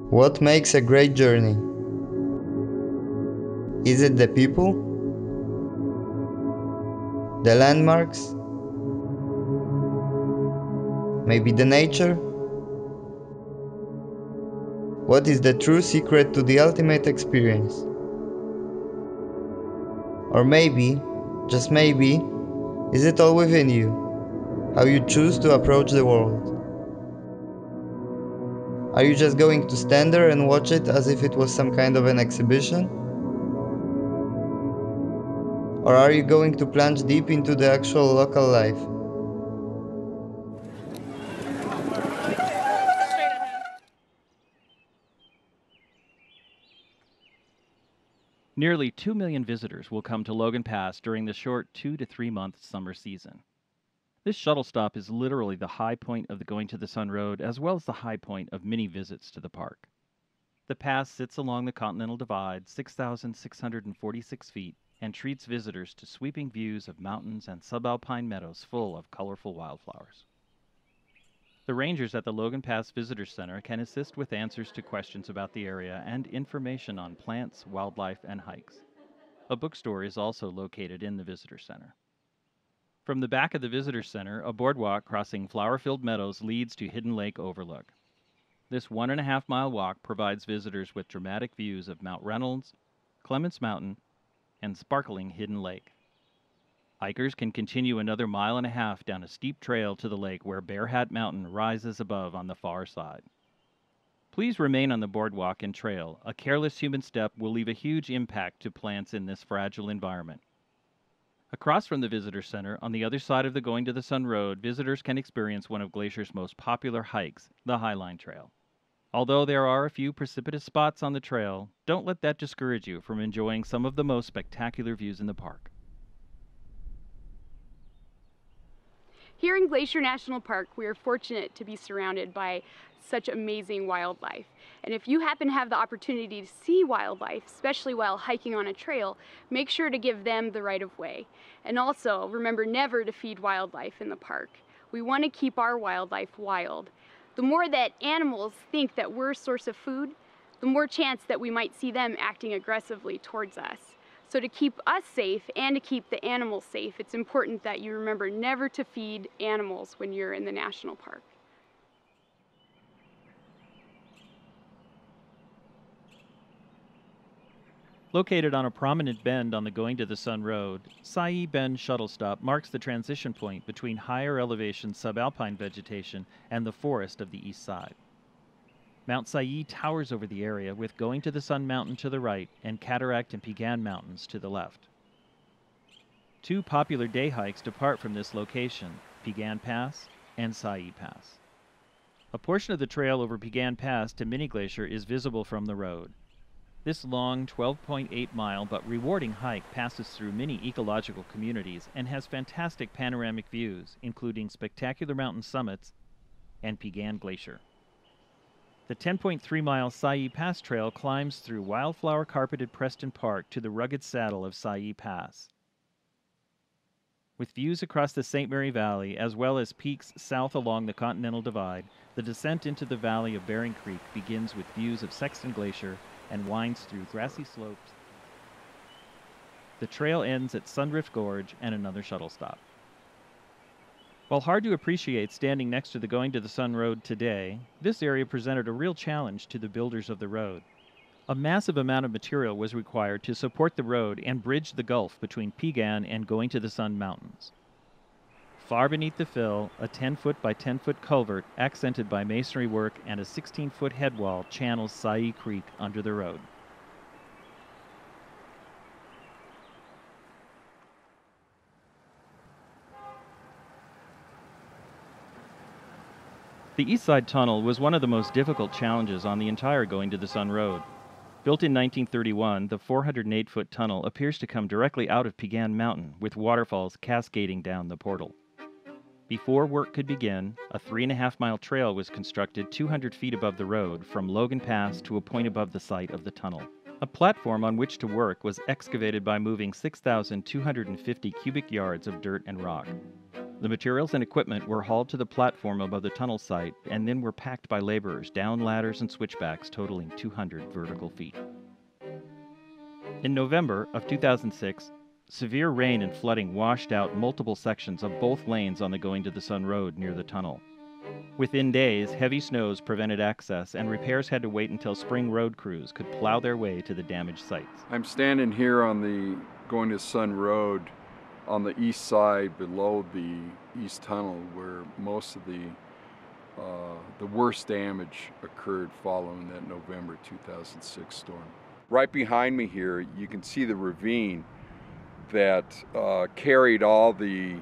What makes a great journey? Is it the people? The landmarks? Maybe the nature? What is the true secret to the ultimate experience? Or maybe, just maybe, is it all within you? How you choose to approach the world? Are you just going to stand there and watch it as if it was some kind of an exhibition? Or are you going to plunge deep into the actual local life? Nearly 2 million visitors will come to Logan Pass during the short 2 to 3 month summer season. This shuttle stop is literally the high point of the Going to the Sun Road, as well as the high point of many visits to the park. The pass sits along the Continental Divide, 6,646 feet, and treats visitors to sweeping views of mountains and subalpine meadows full of colorful wildflowers. The rangers at the Logan Pass Visitor Center can assist with answers to questions about the area and information on plants, wildlife, and hikes. A bookstore is also located in the Visitor Center. From the back of the Visitor Center, a boardwalk crossing flower-filled meadows leads to Hidden Lake Overlook. This 1.5-mile walk provides visitors with dramatic views of Mount Reynolds, Clements Mountain, and sparkling Hidden Lake. Hikers can continue another 1.5 miles down a steep trail to the lake where Bear Hat Mountain rises above on the far side. Please remain on the boardwalk and trail. A careless human step will leave a huge impact to plants in this fragile environment. Across from the Visitor Center, on the other side of the Going to the Sun Road, visitors can experience one of Glacier's most popular hikes, the Highline Trail. Although there are a few precipitous spots on the trail, don't let that discourage you from enjoying some of the most spectacular views in the park. Here in Glacier National Park, we are fortunate to be surrounded by such amazing wildlife. And if you happen to have the opportunity to see wildlife, especially while hiking on a trail, make sure to give them the right of way. And also, remember never to feed wildlife in the park. We want to keep our wildlife wild. The more that animals think that we're a source of food, the more chance that we might see them acting aggressively towards us. So to keep us safe and to keep the animals safe, it's important that you remember never to feed animals when you're in the national park. Located on a prominent bend on the Going to the Sun Road, Sai Bend Shuttle Stop marks the transition point between higher elevation subalpine vegetation and the forest of the east side. Mount Sai towers over the area, with Going to the Sun Mountain to the right and Cataract and Pegan Mountains to the left. Two popular day hikes depart from this location, Pegan Pass and Sai Pass. A portion of the trail over Pegan Pass to Mini Glacier is visible from the road. This long 12.8-mile but rewarding hike passes through many ecological communities and has fantastic panoramic views, including spectacular mountain summits and Pegan Glacier. The 10.3-mile Sai Pass Trail climbs through wildflower-carpeted Preston Park to the rugged saddle of Sai Pass. With views across the St. Mary Valley, as well as peaks south along the Continental Divide, the descent into the valley of Bering Creek begins with views of Sexton Glacier and winds through grassy slopes. The trail ends at Sundrift Gorge and another shuttle stop. While hard to appreciate standing next to the Going to the Sun Road today, this area presented a real challenge to the builders of the road. A massive amount of material was required to support the road and bridge the gulf between Pegan and Going to the Sun Mountains. Far beneath the fill, a 10-foot by 10-foot culvert accented by masonry work and a 16-foot headwall channels Sai Creek under the road. The East Side Tunnel was one of the most difficult challenges on the entire Going to the Sun Road. Built in 1931, the 408-foot tunnel appears to come directly out of Pegan Mountain, with waterfalls cascading down the portal. Before work could begin, a 3.5-mile trail was constructed 200 feet above the road from Logan Pass to a point above the site of the tunnel. A platform on which to work was excavated by moving 6,250 cubic yards of dirt and rock. The materials and equipment were hauled to the platform above the tunnel site and then were packed by laborers down ladders and switchbacks totaling 200 vertical feet. In November of 2006, severe rain and flooding washed out multiple sections of both lanes on the Going to the Sun Road near the tunnel. Within days, heavy snows prevented access, and repairs had to wait until spring road crews could plow their way to the damaged sites. I'm standing here on the Going to Sun Road on the east side below the East Tunnel, where most of the worst damage occurred following that November 2006 storm. Right behind me here, you can see the ravine that carried all the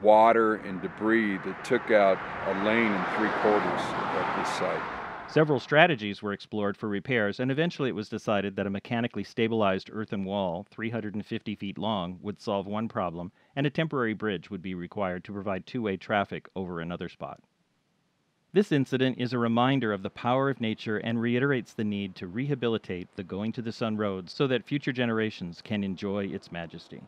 water and debris that took out a lane and 3/4 of this site. Several strategies were explored for repairs, and eventually it was decided that a mechanically stabilized earthen wall, 350 feet long, would solve one problem, and a temporary bridge would be required to provide two-way traffic over another spot. This incident is a reminder of the power of nature and reiterates the need to rehabilitate the Going to the Sun Road so that future generations can enjoy its majesty.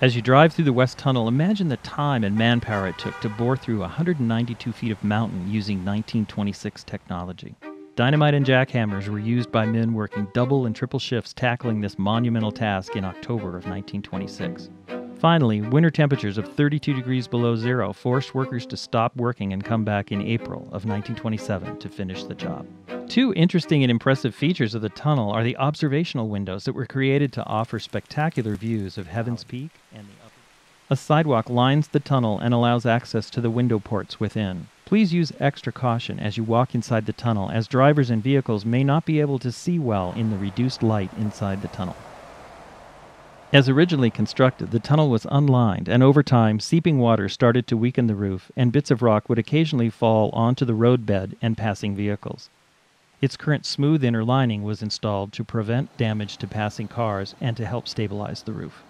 As you drive through the West Tunnel, imagine the time and manpower it took to bore through 192 feet of mountain using 1926 technology. Dynamite and jackhammers were used by men working double and triple shifts tackling this monumental task in October of 1926. Finally, winter temperatures of 32 degrees below zero forced workers to stop working and come back in April of 1927 to finish the job. Two interesting and impressive features of the tunnel are the observational windows that were created to offer spectacular views of Heaven's Peak and the upper. A sidewalk lines the tunnel and allows access to the window ports within. Please use extra caution as you walk inside the tunnel, as drivers and vehicles may not be able to see well in the reduced light inside the tunnel. As originally constructed, the tunnel was unlined, and over time, seeping water started to weaken the roof, and bits of rock would occasionally fall onto the roadbed and passing vehicles. Its current smooth inner lining was installed to prevent damage to passing cars and to help stabilize the roof.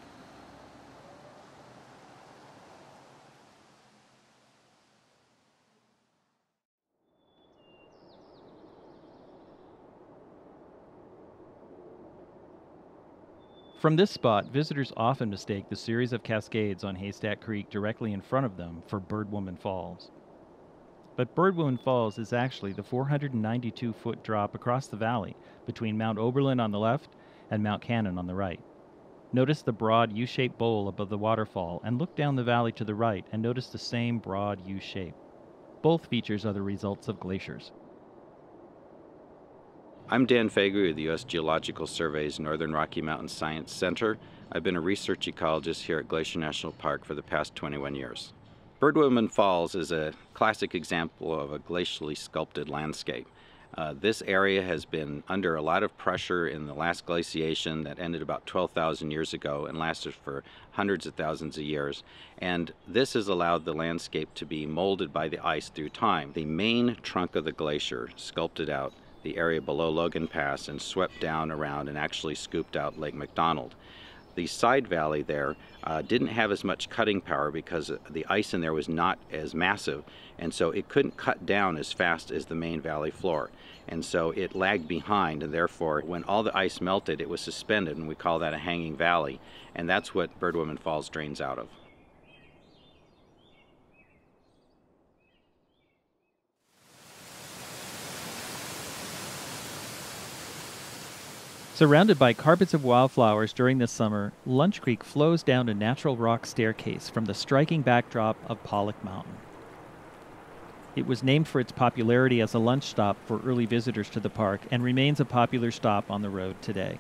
From this spot, visitors often mistake the series of cascades on Haystack Creek directly in front of them for Birdwoman Falls. But Birdwoman Falls is actually the 492-foot drop across the valley between Mount Oberlin on the left and Mount Cannon on the right. Notice the broad U-shaped bowl above the waterfall, and look down the valley to the right and notice the same broad U shape. Both features are the results of glaciers. I'm Dan Fagerty of the U.S. Geological Survey's Northern Rocky Mountain Science Center. I've been a research ecologist here at Glacier National Park for the past 21 years. Birdwoman Falls is a classic example of a glacially sculpted landscape. This area has been under a lot of pressure in the last glaciation that ended about 12,000 years ago and lasted for hundreds of thousands of years. And this has allowed the landscape to be molded by the ice through time. The main trunk of the glacier sculpted out the area below Logan Pass and swept down around and actually scooped out Lake McDonald. The side valley there didn't have as much cutting power because the ice in there was not as massive, and so it couldn't cut down as fast as the main valley floor. And so it lagged behind, and therefore when all the ice melted, it was suspended, and we call that a hanging valley, and that's what Birdwoman Falls drains out of. Surrounded by carpets of wildflowers during this summer, Lunch Creek flows down a natural rock staircase from the striking backdrop of Pollock Mountain. It was named for its popularity as a lunch stop for early visitors to the park and remains a popular stop on the road today.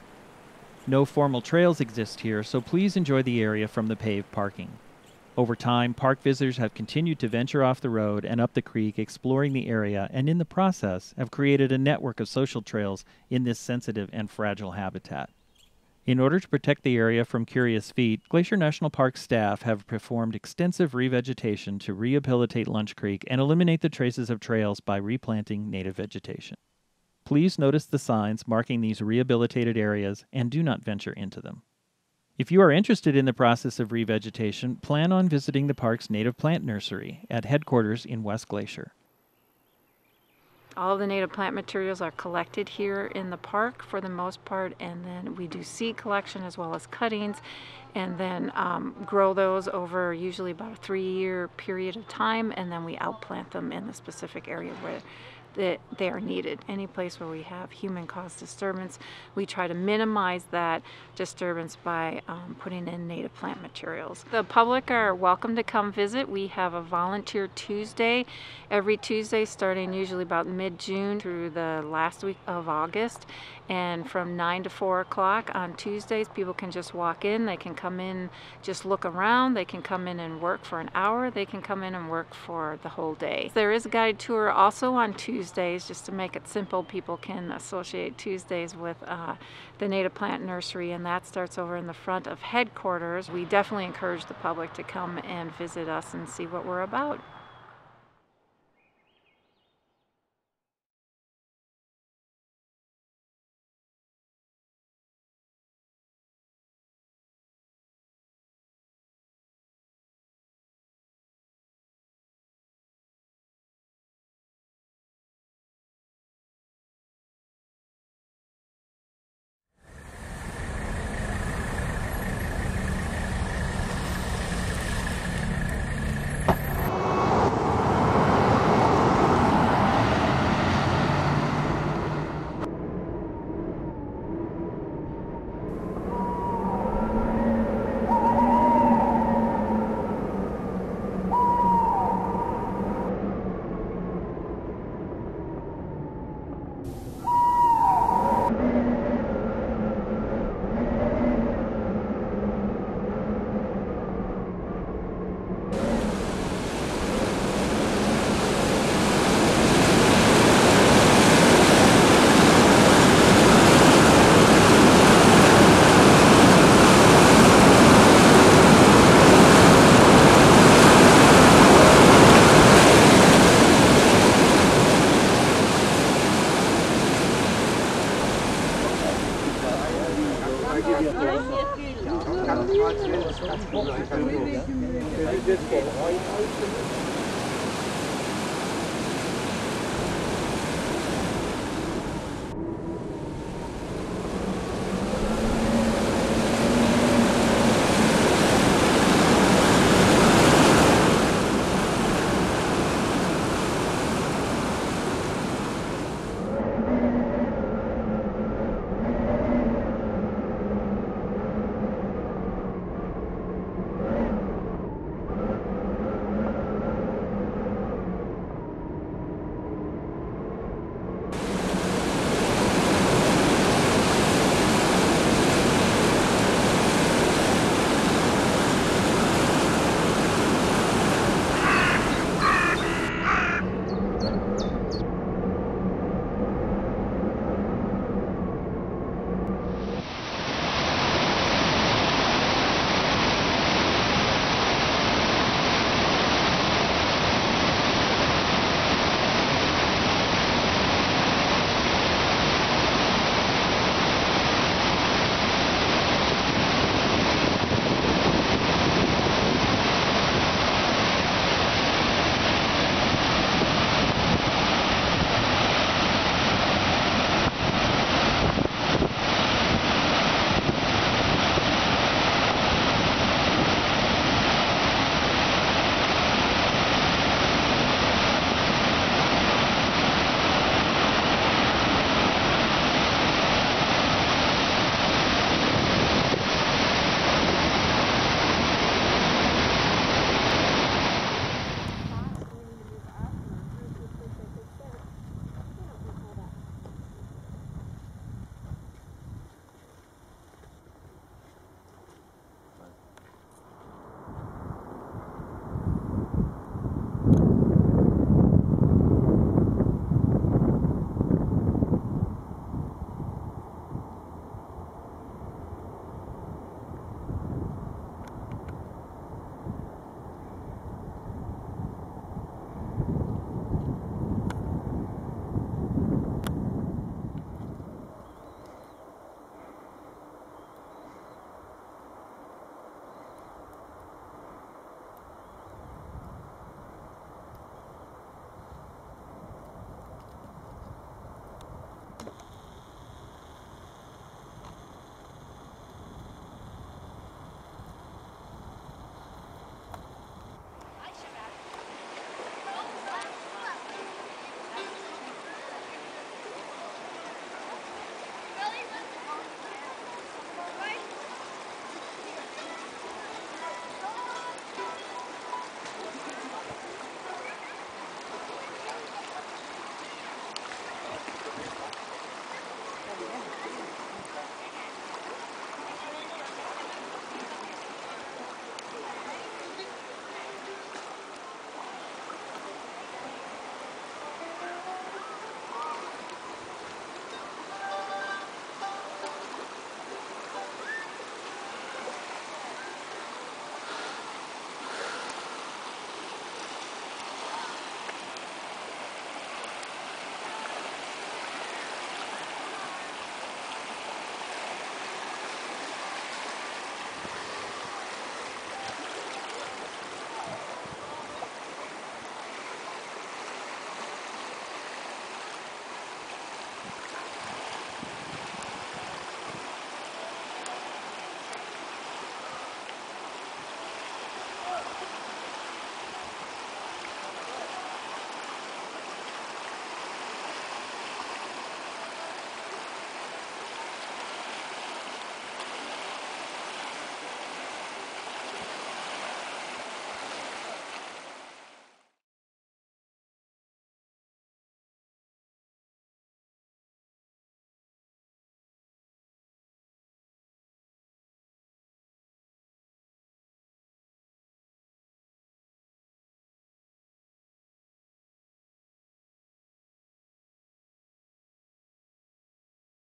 No formal trails exist here, so please enjoy the area from the paved parking. Over time, park visitors have continued to venture off the road and up the creek, exploring the area, and in the process have created a network of social trails in this sensitive and fragile habitat. In order to protect the area from curious feet, Glacier National Park staff have performed extensive revegetation to rehabilitate Lunch Creek and eliminate the traces of trails by replanting native vegetation. Please notice the signs marking these rehabilitated areas and do not venture into them. If you are interested in the process of revegetation, plan on visiting the park's native plant nursery at headquarters in West Glacier. All of the native plant materials are collected here in the park for the most part, and then we do seed collection as well as cuttings, and then grow those over usually about a 3-year period of time, and then we outplant them in the specific area where they are needed. Any place where we have human-caused disturbance, we try to minimize that disturbance by putting in native plant materials. The public are welcome to come visit. We have a volunteer Tuesday every Tuesday, starting usually about mid-June through the last week of August, and from 9 to 4 o'clock on Tuesdays, people can just walk in. They can come in, just look around. They can come in and work for an hour. They can come in and work for the whole day. There is a guided tour also on Tuesdays, just to make it simple. People can associate Tuesdays with the native plant nursery, and that starts over in the front of headquarters. We definitely encourage the public to come and visit us and see what we're about. That's